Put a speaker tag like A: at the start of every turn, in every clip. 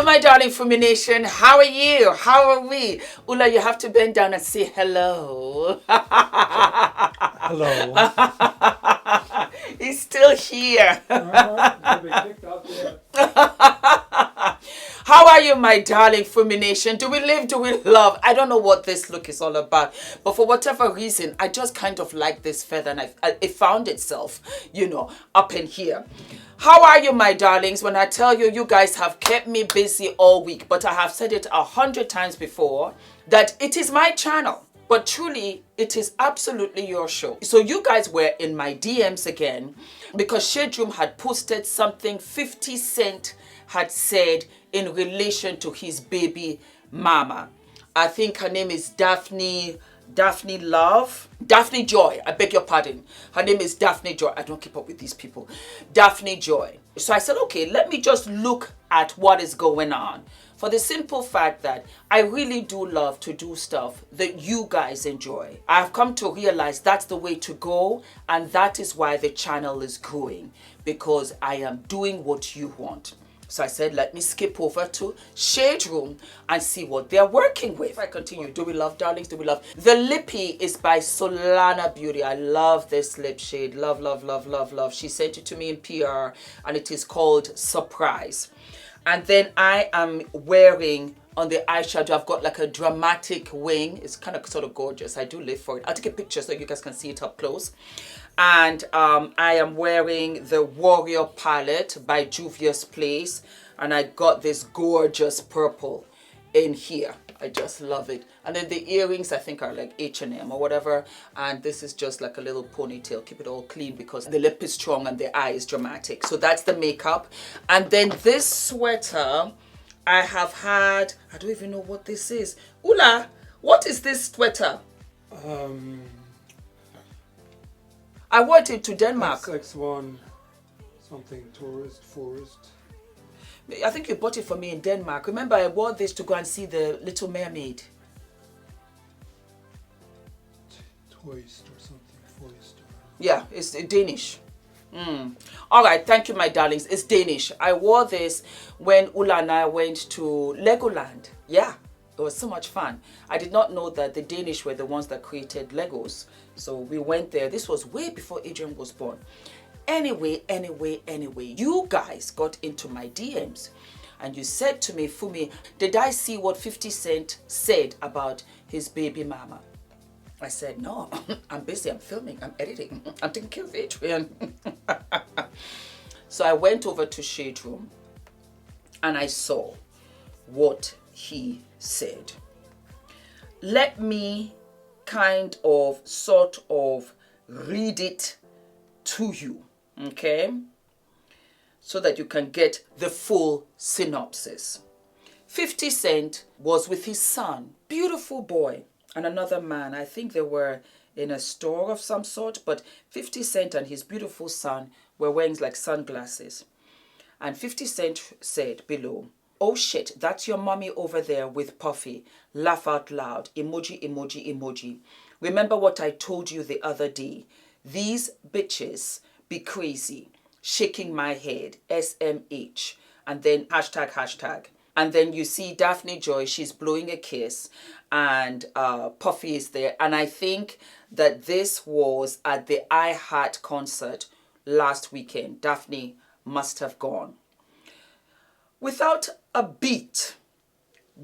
A: my darling Fumi Nation. How are you? How are we? Ula, you have to bend down and say hello.
B: Hello.
A: He's still here. How are you, my darling Fumi Nation? Do we live? Do we love? I don't know what this look is all about, but for whatever reason, I just kind of like this feather, and it found itself, up in here. How are you, my darlings? When I tell you, you guys have kept me busy all week, but I have said it 100 times before that it is my channel. But truly, it is absolutely your show. So you guys were in my DMs again because Shade Room had posted something 50 Cent had said in relation to his baby mama. I think her name is Daphne Joy. I beg your pardon. Her name is Daphne Joy. I don't keep up with these people. Daphne Joy. So I said, okay, let me just look at what is going on. For the simple fact that I really do love to do stuff that you guys enjoy. I've come to realize that's the way to go, and that is why the channel is growing, because I am doing what you want. So I said, let me skip over to Shade Room and see what they're working with. I continue. Do we love, darlings? Do we love? The Lippy is by Solana Beauty. I love this lip shade. Love, love, love, love, love. She sent it to me in PR, and it is called Surprise. And then I am wearing on the eyeshadow, I've got like a dramatic wing. It's kind of sort of gorgeous. I do live for it. I'll take a picture so you guys can see it up close. And I am wearing the Warrior palette by Juvia's Place. And I got this gorgeous purple in here. I just love it. And then the earrings, I think, are like H&M or whatever. And this is just like a little ponytail. Keep it all clean because the lip is strong and the eye is dramatic. So that's the makeup. And then this sweater I have had, I don't even know what this is. Ula, what is this sweater? I wore it to Denmark.
B: XX1 something tourist forest.
A: I think you bought it for me in Denmark. Remember, I wore this to go and see the Little Mermaid.
B: Toist or something. Foist.
A: Yeah, it's Danish. All right, thank you, my darlings. It's Danish. I wore this when Ula and I went to Legoland. Yeah, it was so much fun. I did not know that the Danish were the ones that created Legos. So we went there. This was way before Adrian was born. Anyway, you guys got into my DMs and you said to me, Fumi, did I see what 50 Cent said about his baby mama? I said, no, I'm busy, I'm filming, I'm editing, I'm taking care of Adrian. So I went over to Shade Room and I saw what he said. Let me sort of read it to you, okay? So that you can get the full synopsis. 50 Cent was with his son, beautiful boy, and another man. I think they were in a store of some sort, but 50 Cent and his beautiful son were wearing like sunglasses. And 50 Cent said below, oh shit, that's your mommy over there with Puffy. Laugh out loud. Emoji, emoji, emoji. Remember what I told you the other day. These bitches be crazy. Shaking my head. SMH. And then hashtag. And then you see Daphne Joy, she's blowing a kiss. And Puffy is there. And I think that this was at the I Heart concert last weekend. Daphne must have gone. Without a beat,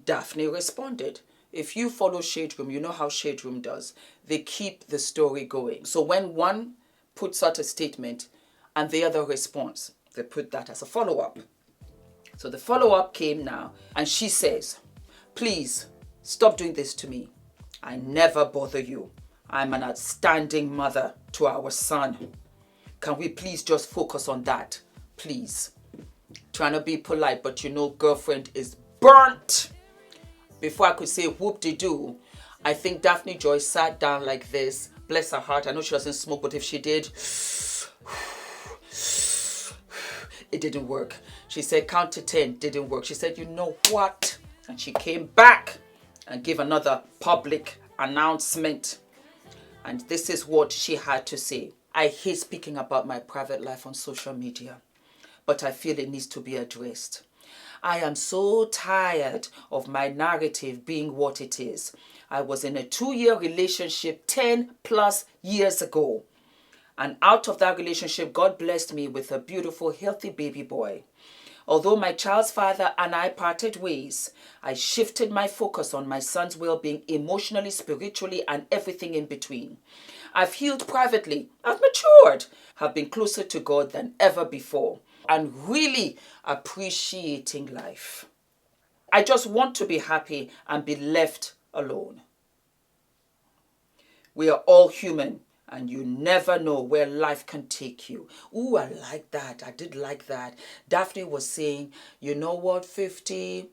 A: Daphne responded. If you follow Shade Room, you know how Shade Room does. They keep the story going. So when one puts out a statement and the other responds, they put that as a follow-up. So the follow-up came now, and she says, please stop doing this to me. I never bother you. I'm an outstanding mother to our son. Can we please just focus on that? Please. Trying to be polite, but you know, girlfriend is burnt. Before I could say whoop-de-doo, I think Daphne Joy sat down like this. Bless her heart. I know she doesn't smoke, but if she did, it didn't work. She said count to 10, didn't work. She said, you know what? And she came back and gave another public announcement. And this is what she had to say. I hate speaking about my private life on social media, but I feel it needs to be addressed. I am so tired of my narrative being what it is. I was in a 2-year relationship 10 plus years ago. And out of that relationship, God blessed me with a beautiful, healthy baby boy. Although my child's father and I parted ways, I shifted my focus on my son's well-being emotionally, spiritually, and everything in between. I've healed privately, I've matured, have been closer to God than ever before, and really appreciating life. I just want to be happy and be left alone. We are all human, and you never know where life can take you. Ooh, I like that. I did like that. Daphne was saying, you know what, 50,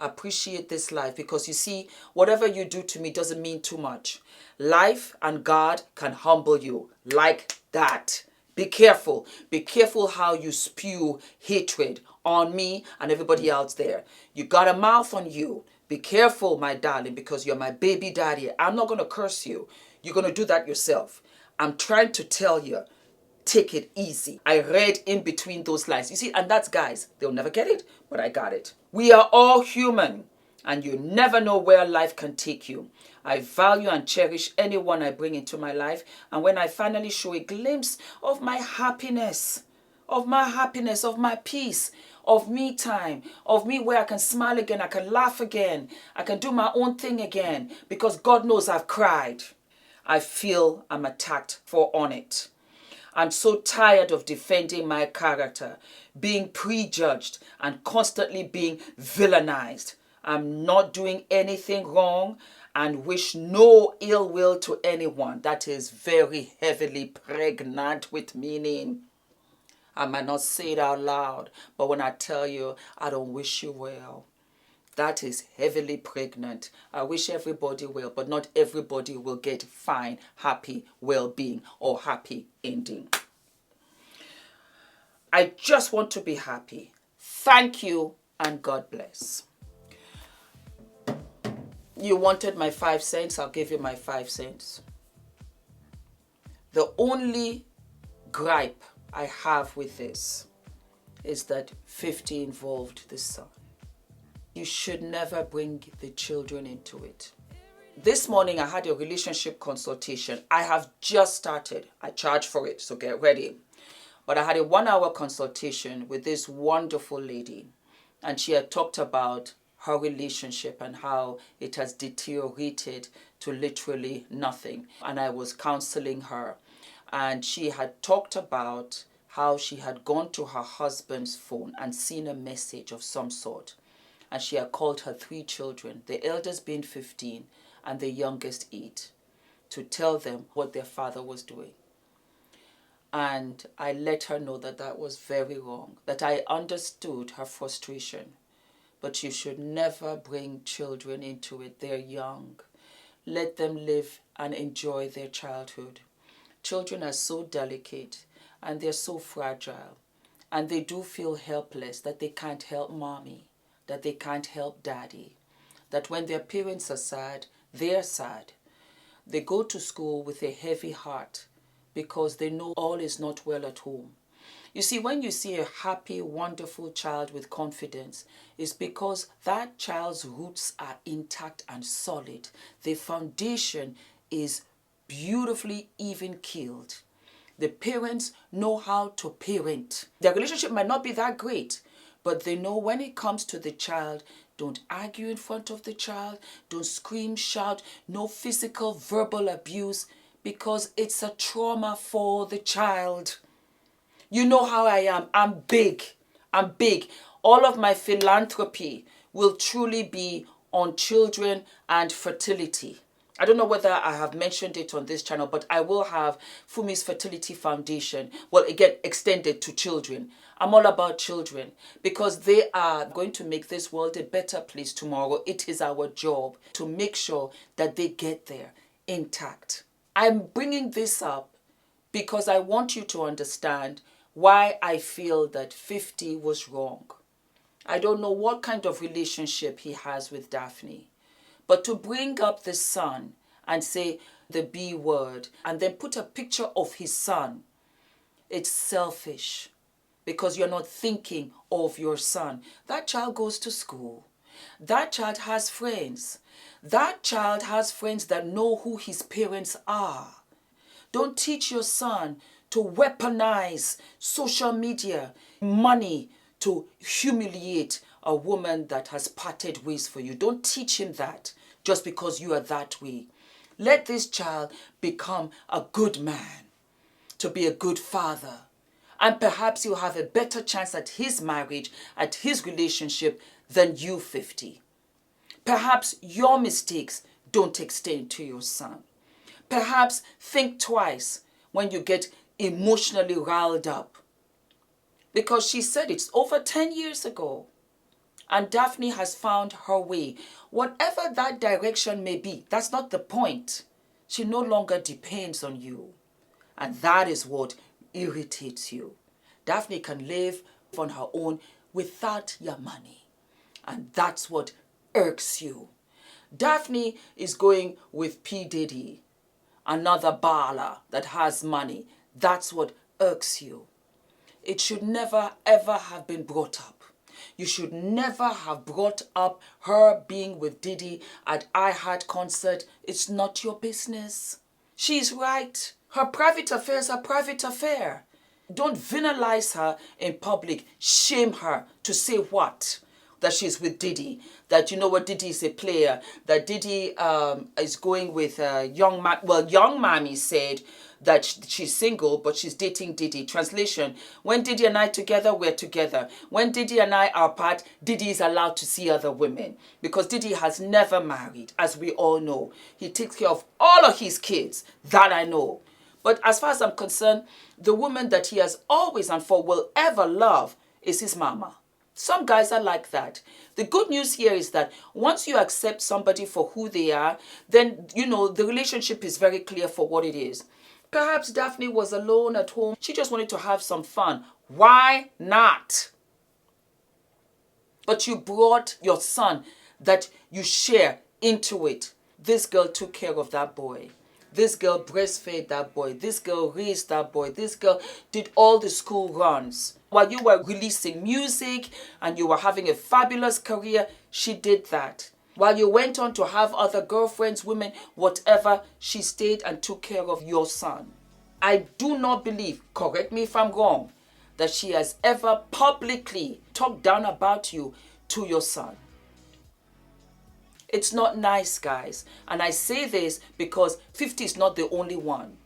A: appreciate this life, because you see, whatever you do to me doesn't mean too much. Life and God can humble you like that. Be careful. Be careful how you spew hatred on me and everybody else there. You got a mouth on you. Be careful, my darling, because you're my baby daddy. I'm not going to curse you. You're going to do that yourself. I'm trying to tell you, take it easy. I read in between those lines. You see, and that's guys. They'll never get it, but I got it. We are all human, and you never know where life can take you. I value and cherish anyone I bring into my life, and when I finally show a glimpse of my happiness, of my peace, of me time, of me where I can smile again, I can laugh again, I can do my own thing again, because God knows I've cried. I feel I'm attacked on it. I'm so tired of defending my character, being prejudged, and constantly being villainized. I'm not doing anything wrong and wish no ill will to anyone. That is very heavily pregnant with meaning. I might not say it out loud, but when I tell you, I don't wish you well, that is heavily pregnant. I wish everybody well, but not everybody will get fine, happy well-being or happy ending. I just want to be happy. Thank you and God bless. You wanted my 5 cents, I'll give you my 5 cents. The only gripe I have with this is that 50 involved the son. You should never bring the children into it. This morning I had a relationship consultation. I have just started. I charge for it, so get ready. But I had a 1-hour consultation with this wonderful lady, and she had talked about her relationship and how it has deteriorated to literally nothing. And I was counseling her, and she had talked about how she had gone to her husband's phone and seen a message of some sort. And she had called her 3 children, the eldest being 15 and the youngest 8, to tell them what their father was doing. And I let her know that that was very wrong, that I understood her frustration. But you should never bring children into it. They're young. Let them live and enjoy their childhood. Children are so delicate and they're so fragile. And they do feel helpless, that they can't help mommy, that they can't help daddy, that when their parents are sad, they're sad. They go to school with a heavy heart because they know all is not well at home. You see, when you see a happy, wonderful child with confidence, it's because that child's roots are intact and solid. The foundation is beautifully even keeled. The parents know how to parent. Their relationship might not be that great, but they know when it comes to the child, don't argue in front of the child, don't scream, shout, no physical, verbal abuse, because it's a trauma for the child. You know how I am. I'm big. I'm big. All of my philanthropy will truly be on children and fertility. I don't know whether I have mentioned it on this channel, but I will have Fumi's Fertility Foundation. Well, again, extended to children. I'm all about children because they are going to make this world a better place tomorrow. It is our job to make sure that they get there intact. I'm bringing this up because I want you to understand why I feel that 50 was wrong. I don't know what kind of relationship he has with Daphne, but to bring up the son and say the B word and then put a picture of his son, it's selfish. because you're not thinking of your son. That child goes to school. That child has friends. That child has friends that know who his parents are. Don't teach your son to weaponize social media, money to humiliate a woman that has parted ways for you. Don't teach him that just because you are that way. Let this child become a good man, to be a good father. And perhaps you'll have a better chance at his marriage, at his relationship than you 50. Perhaps your mistakes don't extend to your son. Perhaps think twice when you get emotionally riled up. Because she said it's over 10 years ago. And Daphne has found her way. Whatever that direction may be, that's not the point. She no longer depends on you. And that is what irritates you. Daphne can live on her own without your money. And that's what irks you. Daphne is going with P. Diddy, another baller that has money. That's what irks you. It should never ever have been brought up. You should never have brought up her being with Diddy at iHeart concert. It's not your business. She's right. Her private affair is her private affair. Don't villainize her in public. Shame her to say what? That she's with Diddy. That you know what, Diddy is a player. That Diddy is going with a young man. Well, young mommy said that she's single, but she's dating Diddy. Translation, when Diddy and I together, we're together. When Diddy and I are apart, Diddy is allowed to see other women. Because Diddy has never married, as we all know. He takes care of all of his kids. That I know. But as far as I'm concerned, the woman that he has always and for will ever love is his mama. Some guys are like that. The good news here is that once you accept somebody for who they are, then, you know, the relationship is very clear for what it is. Perhaps Daphne was alone at home. She just wanted to have some fun. Why not? But you brought your son that you share into it. This girl took care of that boy. This girl breastfed that boy. This girl raised that boy. This girl did all the school runs. While you were releasing music and you were having a fabulous career, she did that. While you went on to have other girlfriends, women, whatever, she stayed and took care of your son. I do not believe, correct me if I'm wrong, that she has ever publicly talked down about you to your son. It's not nice, guys. And I say this because 50 is not the only one.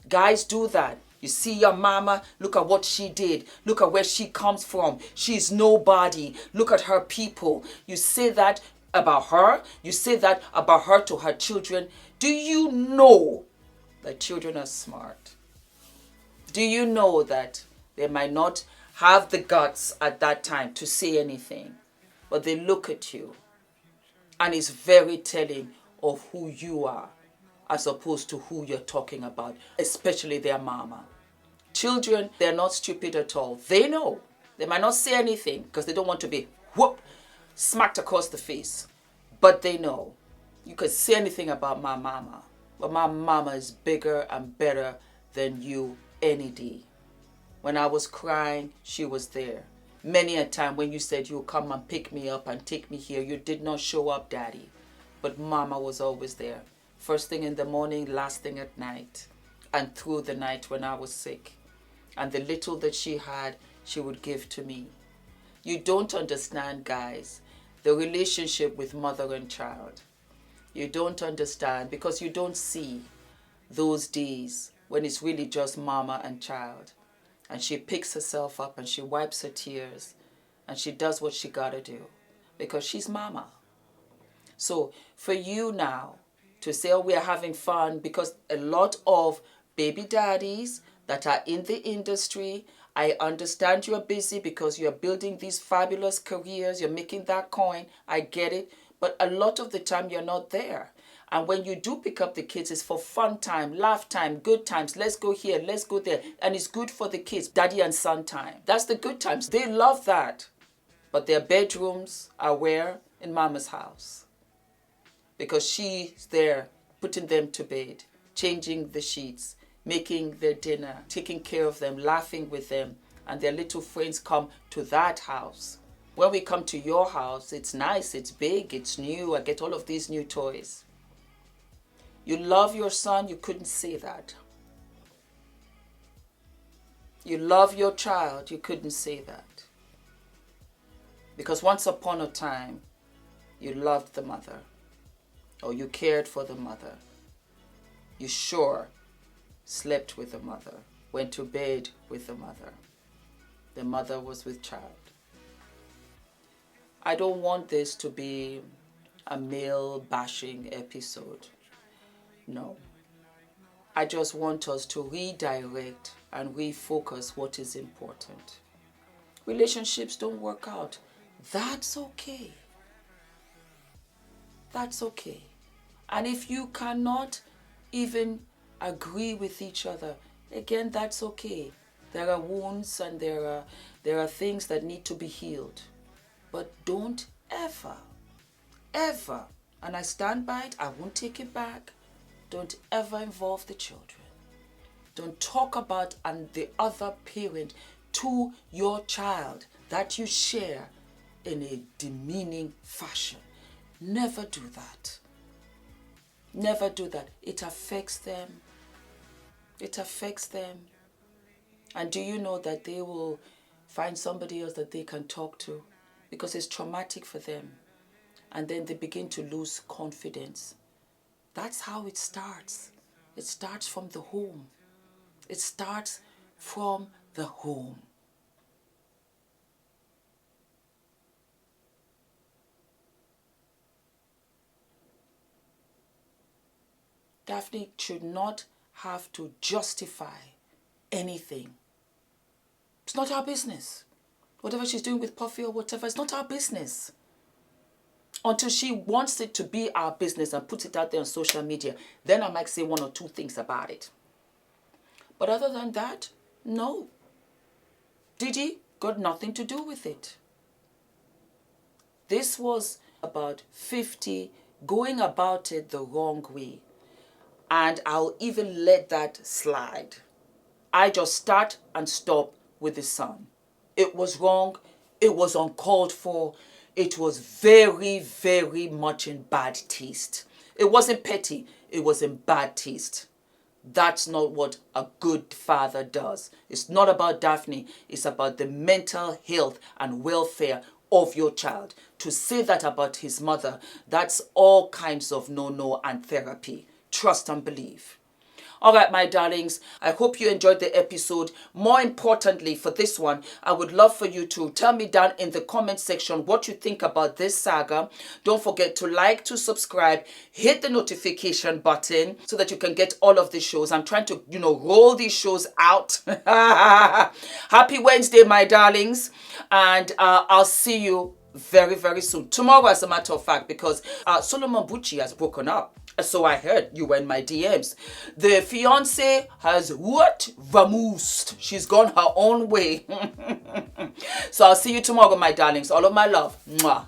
A: Guys do that. You see your mama, look at what she did. Look at where she comes from. She's nobody. Look at her people. You say that about her. You say that about her to her children. Do you know that children are smart? Do you know that they might not have the guts at that time to say anything, but they look at you and it's very telling of who you are as opposed to who you're talking about, especially their mama. Children, they're not stupid at all. They know. They might not say anything because they don't want to be smacked across the face. But they know. You could say anything about my mama, but my mama is bigger and better than you any day. When I was crying, she was there. Many a time when you said you'll come and pick me up and take me here, you did not show up, Daddy. But Mama was always there. First thing in the morning, last thing at night. And through the night when I was sick. And the little that she had, she would give to me. You don't understand, guys, the relationship with mother and child. You don't understand because you don't see those days when it's really just mama and child. And she picks herself up and she wipes her tears and she does what she gotta do because she's mama. So for you now to say, oh, we're having fun, because a lot of baby daddies that are in the industry, I understand you're busy because you're building these fabulous careers, you're making that coin, I get it, but a lot of the time you're not there. And when you do pick up the kids, it's for fun time, laugh time, good times, let's go here, let's go there. And it's good for the kids, daddy and son time. That's the good times. They love that. But their bedrooms are where? In mama's house. Because she's there putting them to bed, changing the sheets, making their dinner, taking care of them, laughing with them, and their little friends come to that house. When we come to your house, it's nice, it's big, it's new. I get all of these new toys. You love your son, you couldn't say that. You love your child, you couldn't say that. Because once upon a time, you loved the mother, or you cared for the mother. You sure slept with the mother, went to bed with the mother. The mother was with child. I don't want this to be a male bashing episode. No. I just want us to redirect and refocus what is important. Relationships don't work out. That's okay. That's okay. And if you cannot even agree with each other, again, that's okay. There are wounds and there are things that need to be healed. But don't ever, and I stand by it, I won't take it back, don't ever involve the children. Don't talk about and the other parent to your child that you share in a demeaning fashion. Never do that. Never do that. It affects them. It affects them. And do you know that they will find somebody else that they can talk to because it's traumatic for them. And then they begin to lose confidence. That's how it starts. It starts from the home. It starts from the home. Daphne should not have to justify anything. It's not our business. Whatever she's doing with Puffy or whatever, it's not our business. Until she wants it to be our business and puts it out there on social media, then I might say one or two things about it. But other than that, no. Diddy got nothing to do with it. This was about 50 going about it the wrong way. And I'll even let that slide. I just start and stop with the son. It was wrong. It was uncalled for. It was very, very much in bad taste. It wasn't petty. It was in bad taste. That's not what a good father does. It's not about Daphne. It's about the mental health and welfare of your child. To say that about his mother, that's all kinds of no-no and therapy. Trust and believe. All right, my darlings, I hope you enjoyed the episode. More importantly, for this one, I would love for you to tell me down in the comment section what you think about this saga. Don't forget to like, to subscribe, hit the notification button so that you can get all of the shows. I'm trying to, roll these shows out. Happy Wednesday, my darlings. And I'll see you very, very soon. Tomorrow, as a matter of fact, because Solomon Bucci has broken up. So I heard you were in my DMs. The fiance has vamoosed. She's gone her own way. So I'll see you tomorrow, my darlings. All of my love. Mwah.